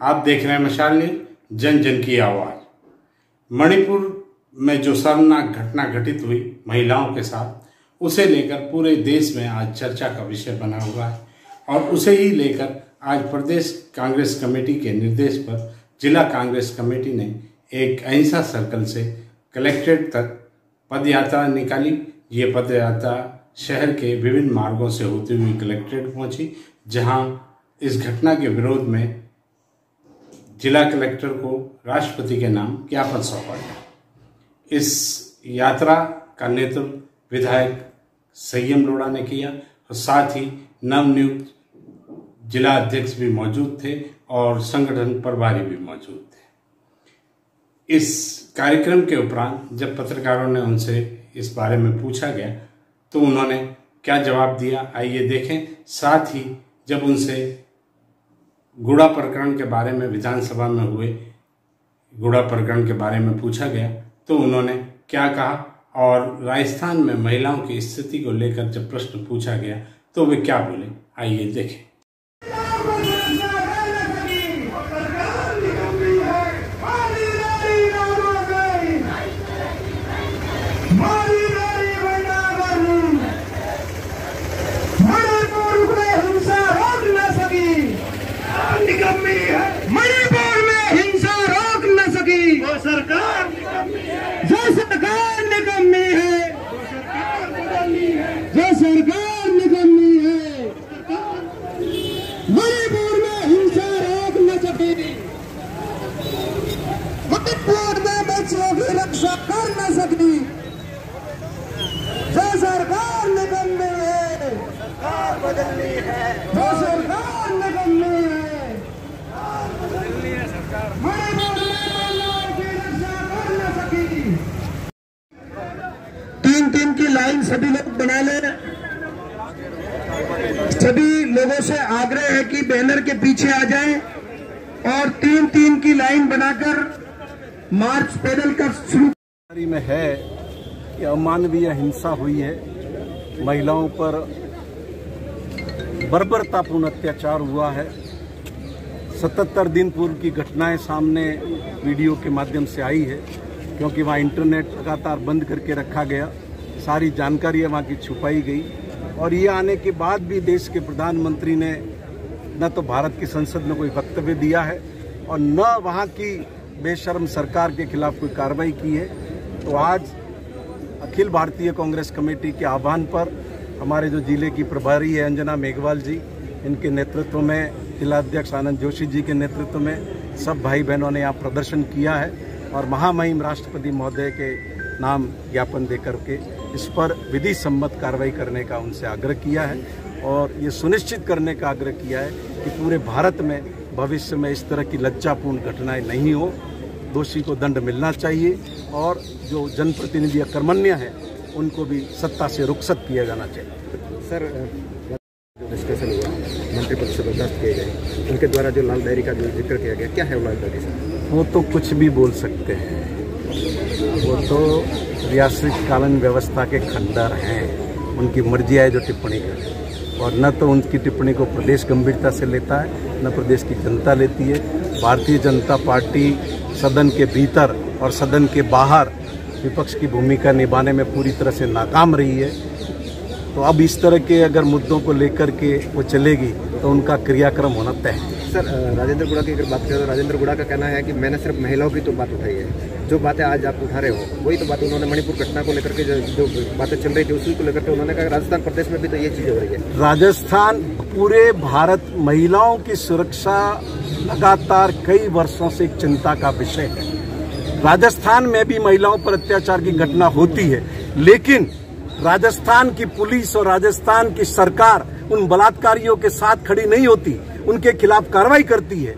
आप देख रहे हैं मशाल न्यूज़, जन जन की आवाज। मणिपुर में जो शर्मनाक घटना घटित हुई महिलाओं के साथ, उसे लेकर पूरे देश में आज चर्चा का विषय बना हुआ है और उसे ही लेकर आज प्रदेश कांग्रेस कमेटी के निर्देश पर जिला कांग्रेस कमेटी ने एक अहिंसा सर्कल से कलेक्ट्रेट तक पदयात्रा निकाली। ये पदयात्रा शहर के विभिन्न मार्गों से होती हुई कलेक्ट्रेट पहुंची, जहां इस घटना के विरोध में जिला कलेक्टर को राष्ट्रपति के नाम ज्ञापन सौंपा गया। इस यात्रा का नेतृत्व विधायक संयम लोढ़ा ने किया और साथ ही नवनियुक्त जिला अध्यक्ष भी मौजूद थे और संगठन प्रभारी भी मौजूद थे। इस कार्यक्रम के उपरांत जब पत्रकारों ने उनसे इस बारे में पूछा गया तो उन्होंने क्या जवाब दिया, आइए देखें। साथ ही जब उनसे गुड़ा प्रकरण के बारे में, विधानसभा में हुए गुड़ा प्रकरण के बारे में पूछा गया तो उन्होंने क्या कहा और राजस्थान में महिलाओं की स्थिति को लेकर जब प्रश्न पूछा गया तो वे क्या बोले, आइए देखें। मणिपुर में हिंसा रोक न सकी, वो सरकार जो सरकार निकम्मी है, जो सरकार निकम्मी है। मणिपुर में हिंसा रोक न सकी, मणिपुर में बच्चों की रक्षा कर न सकी, जो सरकार निकम्मी है, सरकार बदलनी है, जो सरकार निकम्मी है। तीन की लाइन सभी लोग बना ले। सभी लोगों से आग्रह है कि बैनर के पीछे आ जाएं और तीन की लाइन बनाकर मार्च पैदल का शुरू में है कि अमानवीय हिंसा हुई है, महिलाओं पर बर्बरतापूर्ण अत्याचार हुआ है। 77 दिन पूर्व की घटनाएं सामने वीडियो के माध्यम से आई है, क्योंकि वहाँ इंटरनेट लगातार बंद करके रखा गया, सारी जानकारी वहाँ की छुपाई गई। और ये आने के बाद भी देश के प्रधानमंत्री ने न तो भारत की संसद में कोई वक्तव्य दिया है और न वहाँ की बेशर्म सरकार के खिलाफ कोई कार्रवाई की है। तो आज अखिल भारतीय कांग्रेस कमेटी के आह्वान पर हमारे जो जिले की प्रभारी है अंजना मेघवाल जी, इनके नेतृत्व में, जिलाध्यक्ष आनंद जोशी जी के नेतृत्व में सब भाई बहनों ने यहाँ प्रदर्शन किया है और महामहिम राष्ट्रपति महोदय के नाम ज्ञापन देकर के इस पर विधि सम्मत कार्रवाई करने का उनसे आग्रह किया है और ये सुनिश्चित करने का आग्रह किया है कि पूरे भारत में भविष्य में इस तरह की लज्जापूर्ण घटनाएं नहीं हो। दोषी को दंड मिलना चाहिए और जो जनप्रतिनिधि अकर्मण्य हैं उनको भी सत्ता से रुखसत किया जाना चाहिए। सर, जो डिस्कशन हुआ, मंत्रिपद से बर्खास्त किए गए, उनके द्वारा जो लाल डायरी का जो जिक्र किया गया, क्या है वो लाल डायरी सर? वो तो कुछ भी बोल सकते हैं, वो तो रियासत कानून व्यवस्था के खंडर हैं, उनकी मर्जी है जो टिप्पणी करें और न तो उनकी टिप्पणी को प्रदेश गंभीरता से लेता है, न प्रदेश की जनता लेती है। भारतीय जनता पार्टी सदन के भीतर और सदन के बाहर विपक्ष की भूमिका निभाने में पूरी तरह से नाकाम रही है। तो अब इस तरह के अगर मुद्दों को लेकर के वो चलेगी तो उनका क्रियाक्रम होना तय है। सर, राजेंद्र गुड़ा की अगर बात करें तो राजेंद्र गुड़ा का कहना है कि मैंने सिर्फ महिलाओं की तो बात उठाई है, जो बातें आज आप उठा रहे हो वही तो बात उन्होंने मणिपुर घटना को लेकर के जो बातें चल रही थी उसी को लेकर के उन्होंने कहा राजस्थान प्रदेश में भी तो ये चीज़ हो रही है। राजस्थान, पूरे भारत महिलाओं की सुरक्षा लगातार कई वर्षों से एक चिंता का विषय है। राजस्थान में भी महिलाओं पर अत्याचार की घटना होती है, लेकिन राजस्थान की पुलिस और राजस्थान की सरकार उन बलात्कारियों के साथ खड़ी नहीं होती, उनके खिलाफ कार्रवाई करती है।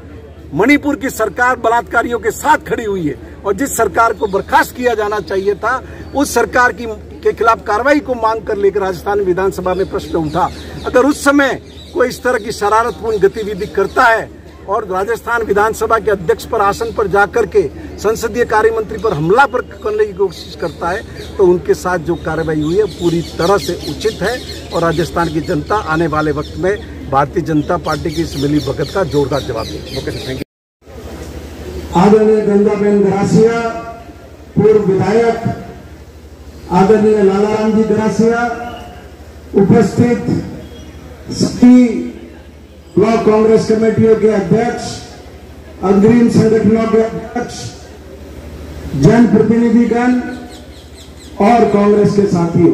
मणिपुर की सरकार बलात्कारियों के साथ खड़ी हुई है और जिस सरकार को बर्खास्त किया जाना चाहिए था उस सरकार के खिलाफ कार्रवाई को मांग कर लेकर राजस्थान विधानसभा में प्रश्न उठा। अगर उस समय कोई इस तरह की शरारतपूर्ण गतिविधि करता है और राजस्थान विधानसभा के अध्यक्ष पर आसन पर जाकर के संसदीय कार्य मंत्री पर हमला करने की कोशिश करता है तो उनके साथ जो कार्रवाई हुई है पूरी तरह से उचित है और राजस्थान की जनता आने वाले वक्त में भारतीय जनता पार्टी की इस मिली भगत का जोरदार जवाब देगी। Okay sir, thank you. आदरणीय गंगाबेन गरासिया, पूर्व विधायक, आदरणीय लालाराम जी गरासिया, उपस्थित सभी ब्लॉक कांग्रेस कमेटियों के अध्यक्ष, अग्रिम संगठनों के अध्यक्ष, जनप्रतिनिधिगण और कांग्रेस के साथियों,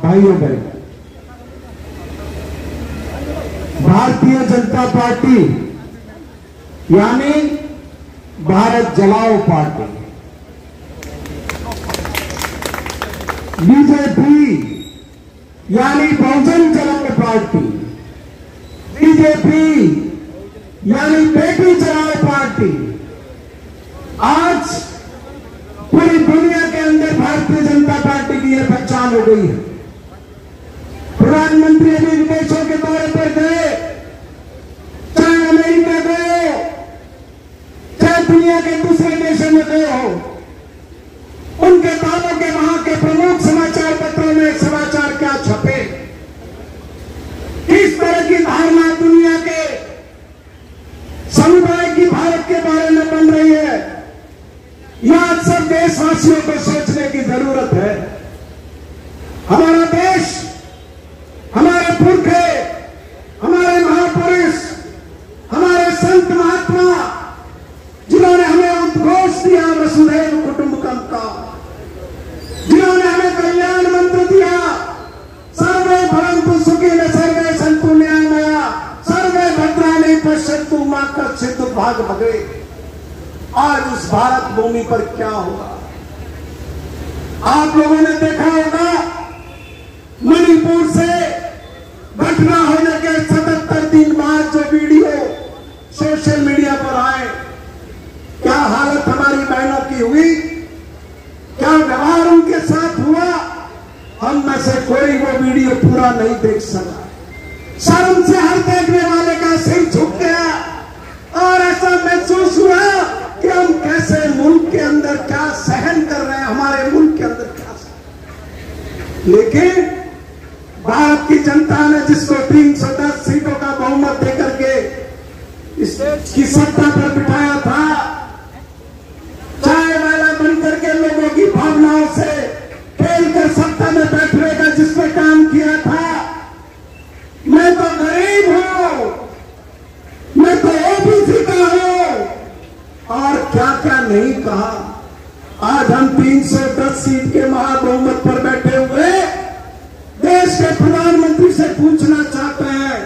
भाइयों बहनों, भारतीय जनता पार्टी यानी भारत जलाओ पार्टी, बीजेपी यानी बहुजन जलाओ पार्टी, बीजेपी यानी बेटी जलाओ पार्टी, आज पूरी दुनिया के अंदर भारतीय जनता पार्टी की यह पहचान हो गई है। प्रधानमंत्री अभी विदेशों के दौरे पर गए, चाहे अमेरिका गए, चाहे दुनिया के दूसरे देशों में गए हो, उनके दावों के वहां के प्रमुख समाचार पत्रों में समाचार क्या छपे, किस तरह की धारणा दुनिया के समुदाय की भारत के बारे में बन रही है, यह सब देशवासियों को सोचने की जरूरत है। हमारा देश, हमारे पुरखे, हमारे महापुरुष, हमारे संत महात्मा, जिन्होंने हमें उद्घोष दिया वसुधैव कुटुंबकम का, जिन्होंने हमें कल्याण मंत्र दिया, सर्वे भवन्तु सुखिनः सर्वे सन्तु निरामया सर्वे भद्राणि पश्यन्तु मा कश्चित् दुर्भाग् भवेत्। आज उस भारत भूमि पर क्या होगा? आप लोगों ने देखा होगा, मणिपुर से घटना होने के 77 दिन बाद जो वीडियो सोशल मीडिया पर आए, क्या हालत हमारी बहनों की हुई, क्या व्यवहार उनके साथ हुआ, हम में से कोई वो वीडियो पूरा नहीं देख सका। शर्म से हर देखने वाले का सिर झुक गया और ऐसा महसूस हुआ कि हम कैसे मुल्क के अंदर क्या सहन कर रहे हैं, हमारे मुल्क के अंदर क्या सहन। लेकिन भारत की जनता ने जिसको 310 सीटों का बहुमत देकर के इसकी सत्ता पर बिठाया था, चाय वाला बनकर के लोगों की भावनाओं से खेलकर सत्ता में बैठने का जिसने काम किया था, मैं तो गरीब हूं, मैं तो ओबीसी का हूं, और क्या क्या नहीं कहा। आज हम 310 सीट के महाबहुमत पर बैठे हुए देश के प्रधानमंत्री से पूछना चाहते हैं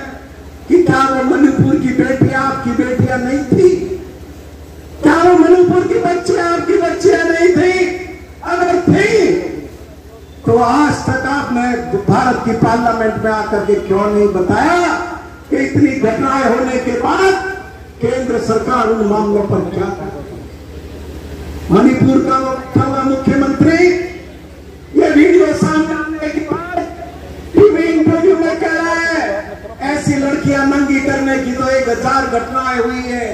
कि क्या वो मणिपुर की बेटियां आपकी बेटियां नहीं थी? क्या वो मणिपुर की बच्चियां आपकी बच्चियां नहीं थी? अगर थी तो आज तक आपने भारत की पार्लियामेंट में आकर के क्यों नहीं बताया कि इतनी घटनाएं होने के बाद केंद्र सरकार उन मामलों पर क्या कर रही है? मणिपुर का वो मुख्यमंत्री ये वीडियो सामने आने के बाद टीवी इंटरव्यू में कह रहा है, ऐसी लड़कियां नंगी करने की तो 1000 घटनाएं हुई है,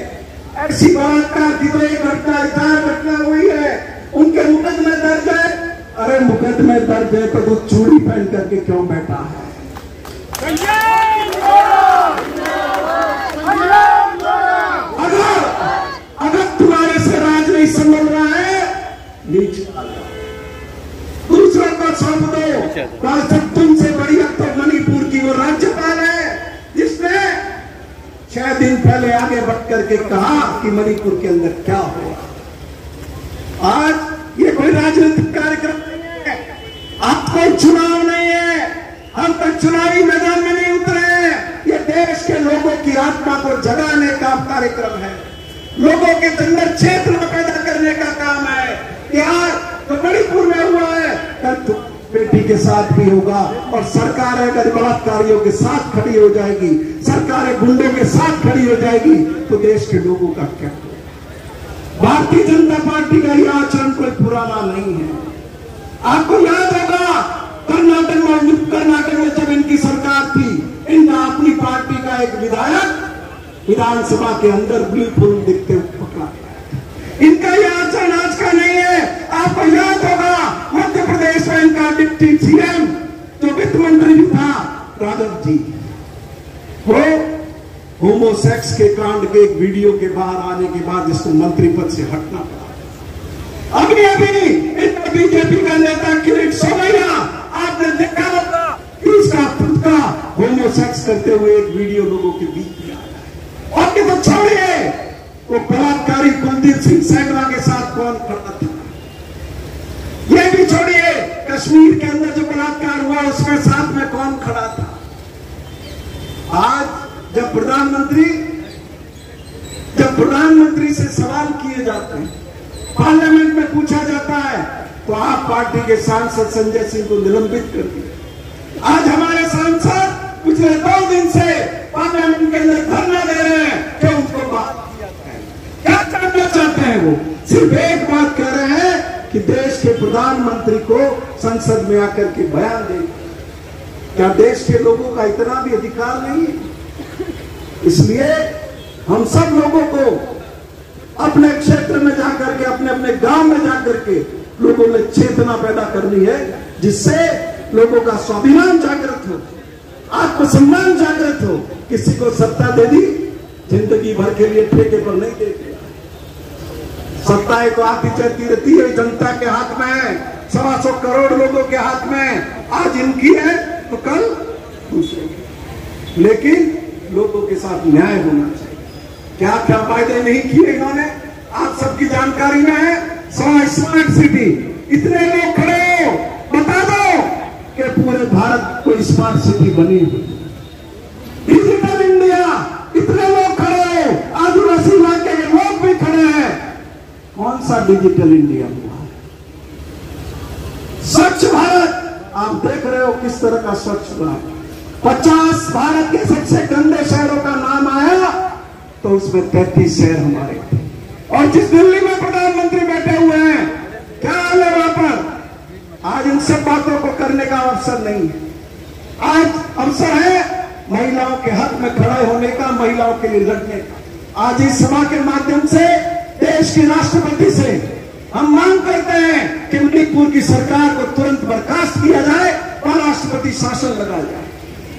ऐसी बलात्कार की तो 1000 घटना हुई है, उनके मुकदमे दर्ज है। अरे मुकदमे दर्ज है तो वो चूड़ी पहन करके क्यों बैठा है? अगर तुम्हारे से राज नहीं संभल रहा है, नीचे आ जाओ, दूसरों को सौंप दो। कल तक तुमसे बड़ी अब तो मणिपुर की वो राज्यपाल है जिसने 6 दिन पहले आगे बढ़ करके कहा कि मणिपुर के अंदर क्या होगा। आज ये कोई राजनीतिक कार्यक्रम नहीं है, अब कोई चुनाव नहीं है, हम तक चुनावी मैदान में नहीं उतरे हैं। ये देश के लोगों की आत्मा को जगाने का कार्यक्रम है, लोगों के अंदर चेतना पैदा करने का काम है। यार तो मणिपुर में हुआ है, कल तो बेटी के साथ भी होगा, और सरकार अगर बलात्कारियों के साथ खड़ी हो जाएगी, सरकार गुंडों के साथ खड़ी हो जाएगी, तो देश के लोगों का क्या होगा? भारतीय जनता पार्टी का यह आचरण कोई पुराना नहीं है। आपको याद होगा कर्नाटक में जब इनकी सरकार थी, इनका अपनी पार्टी का एक विधायक विधानसभा के अंदर बिल्कुल दिखते हुए पकड़ा गया। इनका यह आचरण आज का नहीं है। आपको याद होगा मध्य प्रदेश में इनका डिप्टी सीएम जो वित्त मंत्री भी था, राघव जी, वो होमोसेक्स के कांड के एक वीडियो के बाहर आने के बाद इसको मंत्री पद से हटना पड़ा। अभी बीजेपी का नेता किरीट सोमैया, आपने देखा होगा कि उसका खुद का होमोसेक्स करते हुए एक वीडियो लोगों के बीच में आया है। और तो छोड़िए, वो बलात्कारी कुलदीप सिंह सेंगरा के साथ कौन खड़ा था, ये भी छोड़िए, कश्मीर के अंदर जो बलात्कार हुआ उसमें साथ में कौन खड़ा था। आज जब प्रधानमंत्री से सवाल किए जाते हैं, पार्लियामेंट में पूछा जाता है, तो आप पार्टी के सांसद संजय सिंह को निलंबित कर दिया। आज हमारे सांसद पिछले 2 दिन से पार्लियामेंट के अंदर धरना दे रहे हैं कि उनको बात किया जाए। क्या जानना चाहते हैं वो? सिर्फ एक बात कह रहे हैं कि देश के प्रधानमंत्री को संसद में आकर के बयान दे। क्या देश के लोगों का इतना भी अधिकार नहीं है? इसलिए हम सब लोगों को अपने क्षेत्र में जाकर के, अपने अपने गांव में जाकर के लोगों में चेतना पैदा करनी है, जिससे लोगों का स्वाभिमान जागृत हो, आत्मसम्मान जागृत हो। किसी को सत्ता दे दी, जिंदगी भर के लिए ठेके पर नहीं दे दिया। सत्ताएं तो आती चलती रहती है, जनता के हाथ में है, 125 करोड़ लोगों के हाथ में। आज इनकी है तो कल दूसरे की। लेकिन लोगों के साथ न्याय होना चाहिए। क्या क्या फायदे नहीं किए इन्होंने, आप सबकी जानकारी में है। स्मार्ट सिटी, इतने लोग खड़े हो, बता दो कि पूरे भारत को स्मार्ट सिटी बनी हुई। डिजिटल इंडिया, इतने लोग खड़े हो, आदिवासी इलाके के लोग भी खड़े हैं। कौन सा डिजिटल इंडिया हुआ? स्वच्छ भारत, आप देख रहे हो किस तरह का स्वच्छ भारत। 50 भारत के सबसे गंदे शहरों का नाम आया तो उसमें 33 शहर हमारे थे। और जिस दिल्ली में प्रधानमंत्री बैठे हुए हैं, क्या हाल है वहां पर? आज इन सब बातों को करने का अवसर नहीं है। आज अवसर है महिलाओं के हक में खड़े होने का, महिलाओं के लिए लड़ने का। आज इस सभा के माध्यम से देश के राष्ट्रपति से हम मांग करते हैं कि मणिपुर की सरकार को तुरंत बर्खास्त किया जाए और राष्ट्रपति शासन लगाया जाए।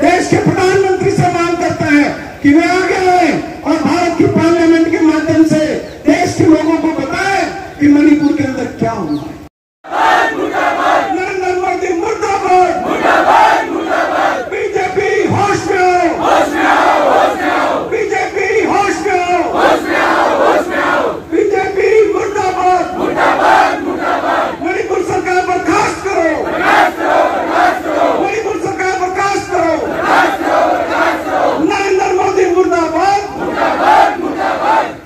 देश के प्रधानमंत्री से मांग करते हैं कि वे आगे आए और भारत की पार्लियामेंट के माध्यम से देश के लोगों को बताएं कि मणिपुर के अंदर क्या हुआ है। नरेंद्र मोदी मुर्दाबाद, बीजेपी होश में आओ, बीजेपी होश में आओ, बीजेपी मुर्दाबाद, मणिपुर सरकार बर्खास्त करो, मणिपुर सरकार बर्खास्त करो। नरेंद्र मोदी मुर्दाबाद,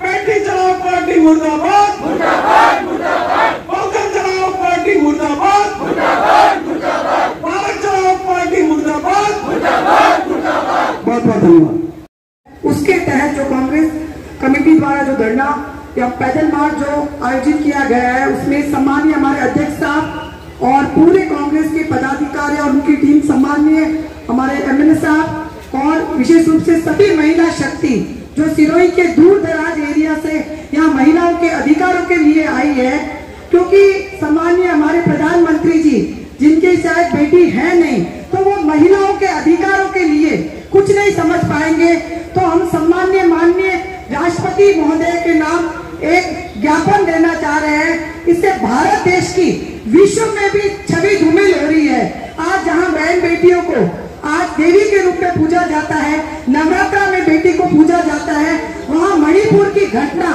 बेटी चलाओ पार्टी मुर्दाबाद, बहुजन चलाओ पार्टी मुर्दाबाद, भारत चलाओ पार्टी मुर्दाबाद। बहुत बहुत धन्यवाद। उसके तहत जो कांग्रेस कमेटी द्वारा जो धरना या पैदल मार्च जो आयोजित किया गया है, उसमें सम्मानीय हमारे अध्यक्ष साहब और पूरे कांग्रेस के पदाधिकारी और उनकी टीम, सम्मानीय हमारे एमएलए साहब और विशेष रूप से सभी महिला शक्ति जो सिरोही के दूर दराज एरिया से यहाँ महिलाओं के अधिकारों के लिए आई है। क्योंकि सम्मानीय हमारे प्रधानमंत्री जी, जिनकी शायद बेटी है नहीं, तो वो महिलाओं के अधिकारों के लिए कुछ नहीं समझ पाएंगे। तो हम सम्मानीय माननीय राष्ट्रपति महोदय के नाम एक ज्ञापन देना चाह रहे हैं। इससे भारत देश की विश्व में भी छवि धूमिल हो रही है। आज जहाँ बहन बेटियों को आज देवी के रूप में पूजा जाता है, नवरात्रा में बेटी को पूजा जाता है, वहाँ मणिपुर की घटना